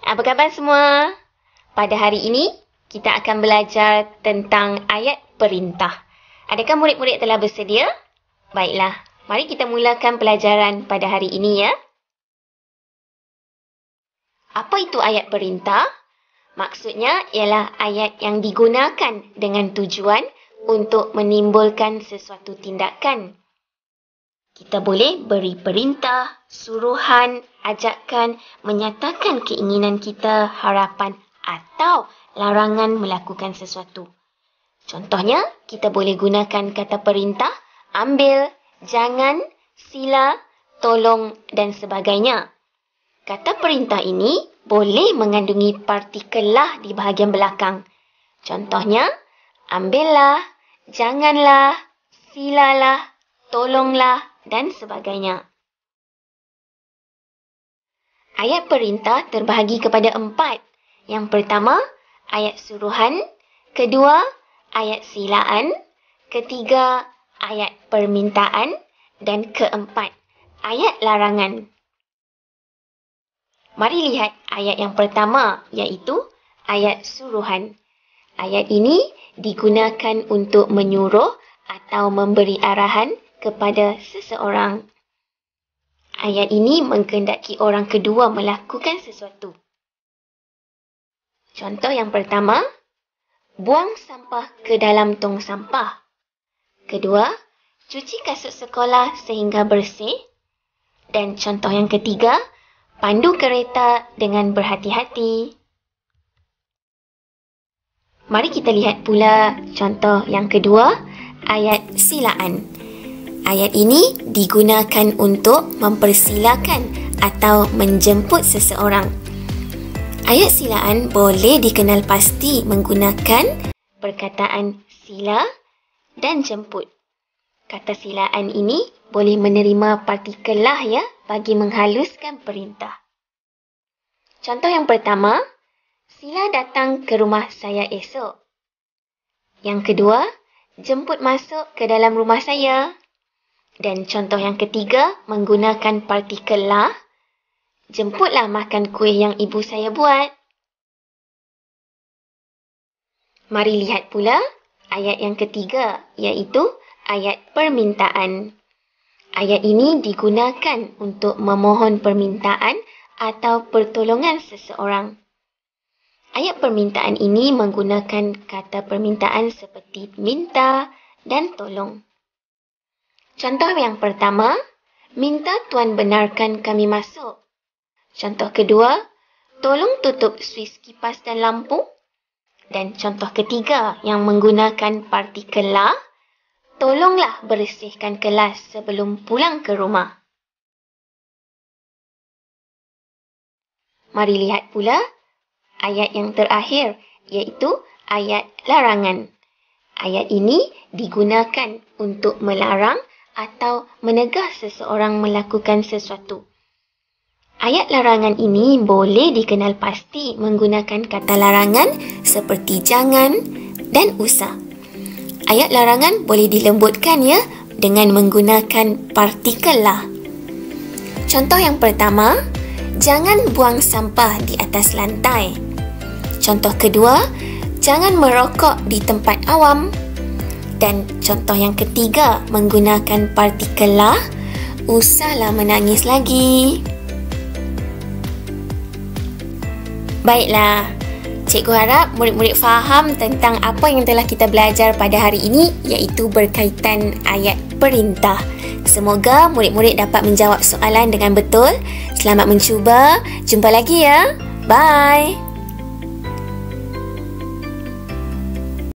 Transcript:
Apa khabar semua? Pada hari ini, kita akan belajar tentang ayat perintah. Adakah murid-murid telah bersedia? Baiklah, mari kita mulakan pelajaran pada hari ini ya. Apa itu ayat perintah? Maksudnya ialah ayat yang digunakan dengan tujuan untuk menimbulkan sesuatu tindakan. Kita boleh beri perintah, suruhan, ajakan, menyatakan keinginan kita, harapan atau larangan melakukan sesuatu. Contohnya, kita boleh gunakan kata perintah, ambil, jangan, sila, tolong dan sebagainya. Kata perintah ini boleh mengandungi partikel lah di bahagian belakang. Contohnya, ambillah, janganlah, silalah, tolonglah dan sebagainya. Ayat perintah terbahagi kepada 4. Yang pertama, ayat suruhan. Kedua, ayat silaan. Ketiga, ayat permintaan. Dan keempat, ayat larangan. Mari lihat ayat yang pertama, iaitu ayat suruhan. Ayat ini digunakan untuk menyuruh atau memberi arahan kepada seseorang. Ayat ini mengkehendaki orang kedua melakukan sesuatu. Contoh yang pertama, buang sampah ke dalam tong sampah. Kedua, cuci kasut sekolah sehingga bersih. Dan contoh yang ketiga, pandu kereta dengan berhati-hati. Mari kita lihat pula contoh yang kedua, ayat silaan. Ayat ini digunakan untuk mempersilakan atau menjemput seseorang. Ayat silaan boleh dikenal pasti menggunakan perkataan sila dan jemput. Kata silaan ini boleh menerima partikel lah ya bagi menghaluskan perintah. Contoh yang pertama, sila datang ke rumah saya esok. Yang kedua, jemput masuk ke dalam rumah saya. Dan contoh yang ketiga menggunakan partikel lah. Jemputlah makan kuih yang ibu saya buat. Mari lihat pula ayat yang ketiga, iaitu ayat permintaan. Ayat ini digunakan untuk memohon permintaan atau pertolongan seseorang. Ayat permintaan ini menggunakan kata permintaan seperti minta dan tolong. Contoh yang pertama, minta Tuan benarkan kami masuk. Contoh kedua, tolong tutup suis kipas dan lampu. Dan contoh ketiga yang menggunakan partikel lah, tolonglah bersihkan kelas sebelum pulang ke rumah. Mari lihat pula ayat yang terakhir, iaitu ayat larangan. Ayat ini digunakan untuk melarang atau menegah seseorang melakukan sesuatu. Ayat larangan ini boleh dikenal pasti menggunakan kata larangan seperti jangan dan usah. Ayat larangan boleh dilembutkan ya dengan menggunakan partikel lah. Contoh yang pertama, jangan buang sampah di atas lantai. Contoh kedua, jangan merokok di tempat awam. Dan contoh yang ketiga menggunakan partikel lah, usahlah menangis lagi. Baiklah, cikgu harap murid-murid faham tentang apa yang telah kita belajar pada hari ini, iaitu berkaitan ayat perintah. Semoga murid-murid dapat menjawab soalan dengan betul. Selamat mencuba. Jumpa lagi ya. Bye.